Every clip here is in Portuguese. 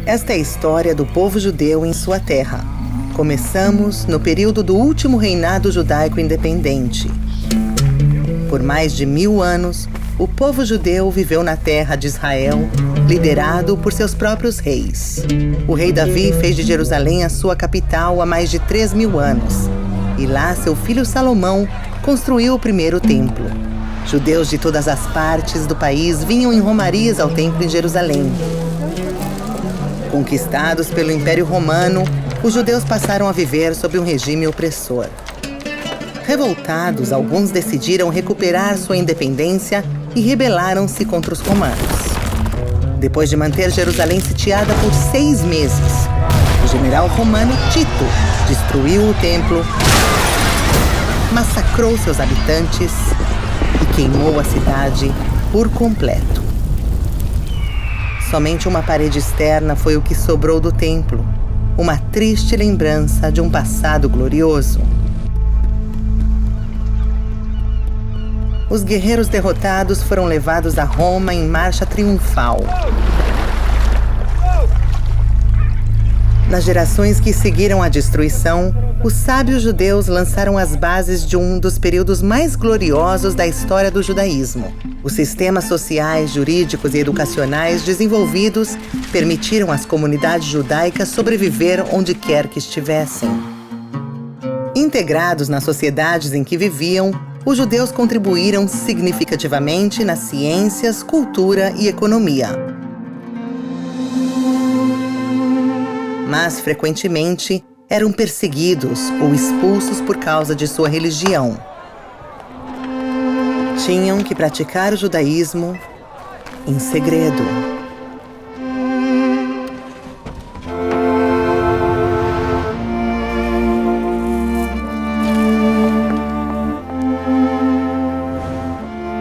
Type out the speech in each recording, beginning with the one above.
Esta é a história do povo judeu em sua terra. Começamos no período do último reinado judaico independente. Por mais de 1000 anos, o povo judeu viveu na terra de Israel, liderado por seus próprios reis. O rei Davi fez de Jerusalém a sua capital há mais de 3000 anos. E lá seu filho Salomão construiu o primeiro templo. Judeus de todas as partes do país vinham em romarias ao templo em Jerusalém. Conquistados pelo Império Romano, os judeus passaram a viver sob um regime opressor. Revoltados, alguns decidiram recuperar sua independência e rebelaram-se contra os romanos. Depois de manter Jerusalém sitiada por 6 meses, o general romano Tito destruiu o templo, massacrou seus habitantes e queimou a cidade por completo. Somente uma parede externa foi o que sobrou do templo, uma triste lembrança de um passado glorioso. Os guerreiros derrotados foram levados a Roma em marcha triunfal. Nas gerações que seguiram a destruição, os sábios judeus lançaram as bases de um dos períodos mais gloriosos da história do judaísmo. Os sistemas sociais, jurídicos e educacionais desenvolvidos permitiram às comunidades judaicas sobreviver onde quer que estivessem. Integrados nas sociedades em que viviam, os judeus contribuíram significativamente nas ciências, cultura e economia. Mas, frequentemente, eram perseguidos ou expulsos por causa de sua religião. Tinham que praticar o judaísmo em segredo.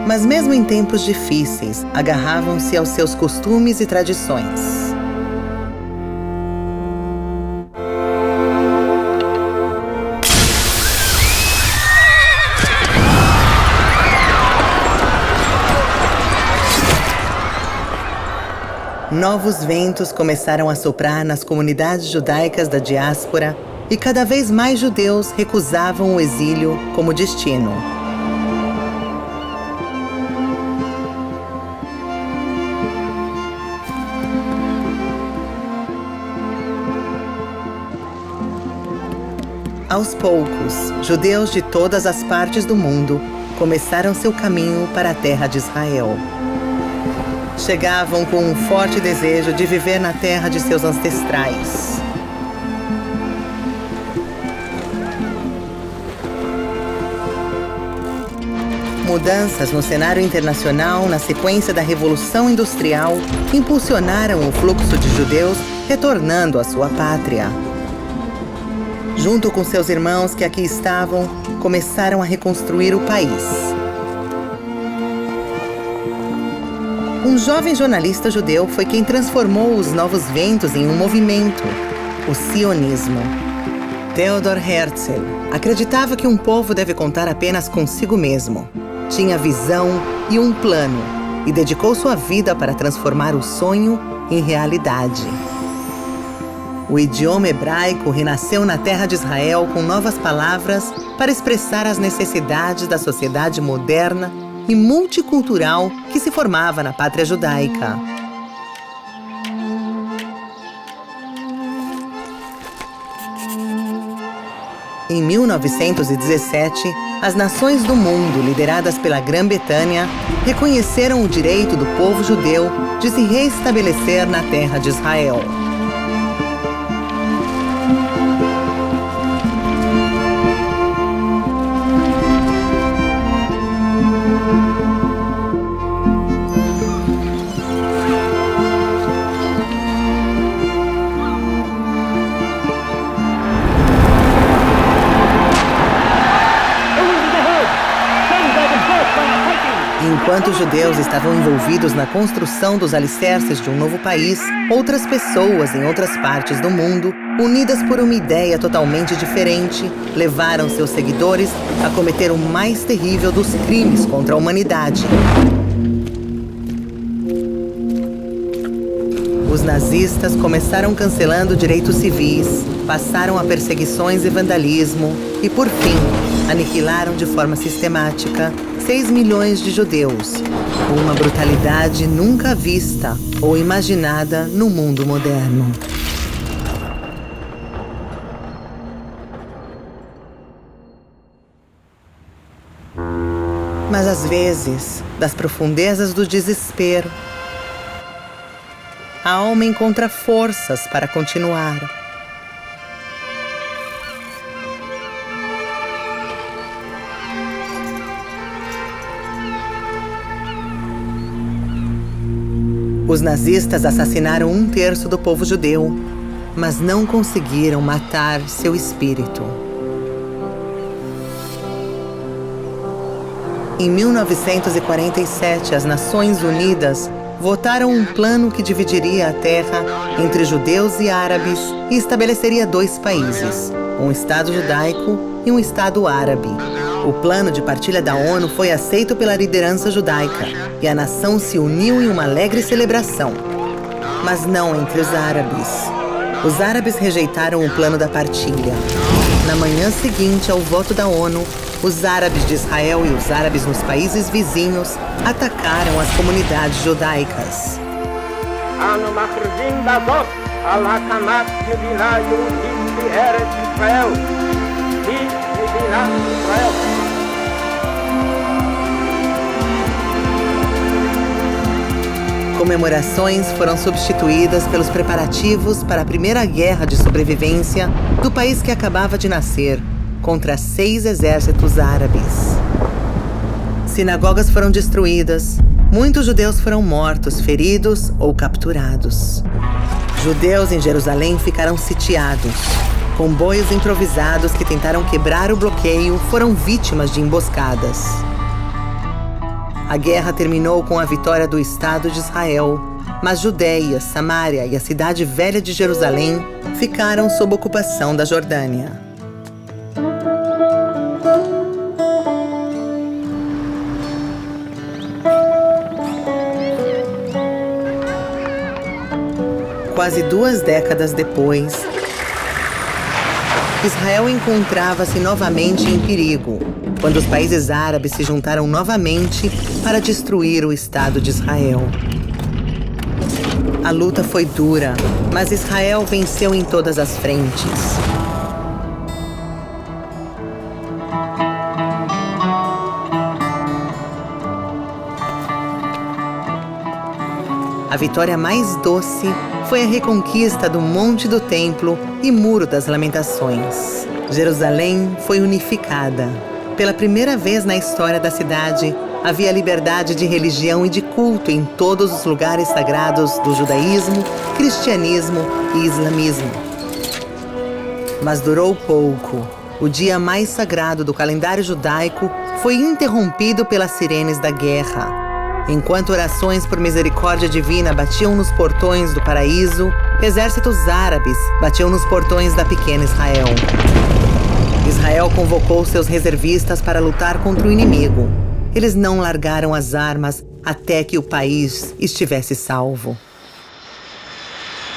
Mas mesmo em tempos difíceis, agarravam-se aos seus costumes e tradições. Novos ventos começaram a soprar nas comunidades judaicas da diáspora e cada vez mais judeus recusavam o exílio como destino. Aos poucos, judeus de todas as partes do mundo começaram seu caminho para a terra de Israel. Chegavam com um forte desejo de viver na terra de seus ancestrais. Mudanças no cenário internacional na sequência da Revolução Industrial impulsionaram o fluxo de judeus retornando à sua pátria. Junto com seus irmãos que aqui estavam, começaram a reconstruir o país. Um jovem jornalista judeu foi quem transformou os novos ventos em um movimento, o sionismo. Theodor Herzl acreditava que um povo deve contar apenas consigo mesmo. Tinha visão e um plano e dedicou sua vida para transformar o sonho em realidade. O idioma hebraico renasceu na terra de Israel com novas palavras para expressar as necessidades da sociedade moderna e multicultural que se formava na pátria judaica. Em 1917, as nações do mundo, lideradas pela Grã-Bretanha, reconheceram o direito do povo judeu de se reestabelecer na terra de Israel. Enquanto os judeus estavam envolvidos na construção dos alicerces de um novo país, outras pessoas em outras partes do mundo, unidas por uma ideia totalmente diferente, levaram seus seguidores a cometer o mais terrível dos crimes contra a humanidade. Os nazistas começaram cancelando direitos civis, passaram a perseguições e vandalismo e, por fim, aniquilaram de forma sistemática 6 milhões de judeus, com uma brutalidade nunca vista ou imaginada no mundo moderno. Mas às vezes, das profundezas do desespero, a alma encontra forças para continuar. Os nazistas assassinaram 1/3 do povo judeu, mas não conseguiram matar seu espírito. Em 1947, as Nações Unidas votaram um plano que dividiria a terra entre judeus e árabes e estabeleceria 2 países, um Estado judaico e um Estado árabe. O plano de partilha da ONU foi aceito pela liderança judaica e a nação se uniu em uma alegre celebração, mas não entre os árabes. Os árabes rejeitaram o plano da partilha. Na manhã seguinte ao voto da ONU, os árabes de Israel e os árabes nos países vizinhos atacaram as comunidades judaicas. Comemorações foram substituídas pelos preparativos para a primeira guerra de sobrevivência do país que acabava de nascer, contra 6 exércitos árabes. Sinagogas foram destruídas, muitos judeus foram mortos, feridos ou capturados. Judeus em Jerusalém ficaram sitiados. Comboios improvisados que tentaram quebrar o bloqueio foram vítimas de emboscadas. A guerra terminou com a vitória do Estado de Israel, mas Judeia, Samária e a cidade velha de Jerusalém ficaram sob ocupação da Jordânia. Quase 2 décadas depois, Israel encontrava-se novamente em perigo, quando os países árabes se juntaram novamente para destruir o Estado de Israel. A luta foi dura, mas Israel venceu em todas as frentes. A vitória mais doce foi a reconquista do Monte do Templo e Muro das Lamentações. Jerusalém foi unificada. Pela primeira vez na história da cidade, havia liberdade de religião e de culto em todos os lugares sagrados do judaísmo, cristianismo e islamismo. Mas durou pouco. O dia mais sagrado do calendário judaico foi interrompido pelas sirenes da guerra. Enquanto orações por misericórdia divina batiam nos portões do paraíso, exércitos árabes batiam nos portões da pequena Israel. Israel convocou seus reservistas para lutar contra o inimigo. Eles não largaram as armas até que o país estivesse salvo.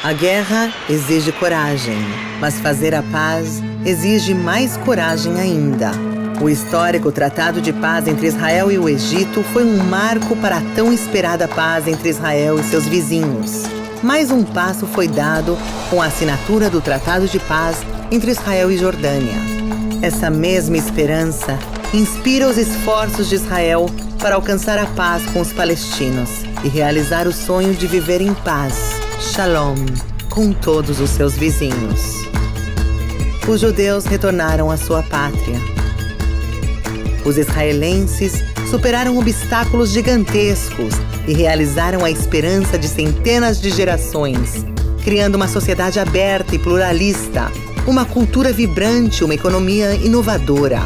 A guerra exige coragem, mas fazer a paz exige mais coragem ainda. O histórico Tratado de Paz entre Israel e o Egito foi um marco para a tão esperada paz entre Israel e seus vizinhos. Mais um passo foi dado com a assinatura do Tratado de Paz entre Israel e Jordânia. Essa mesma esperança inspira os esforços de Israel para alcançar a paz com os palestinos e realizar o sonho de viver em paz, Shalom, com todos os seus vizinhos. Os judeus retornaram à sua pátria. Os israelenses superaram obstáculos gigantescos e realizaram a esperança de centenas de gerações, criando uma sociedade aberta e pluralista, uma cultura vibrante, uma economia inovadora.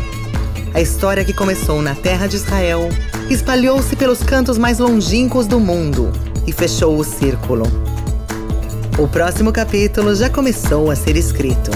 A história que começou na terra de Israel espalhou-se pelos cantos mais longínquos do mundo e fechou o círculo. O próximo capítulo já começou a ser escrito.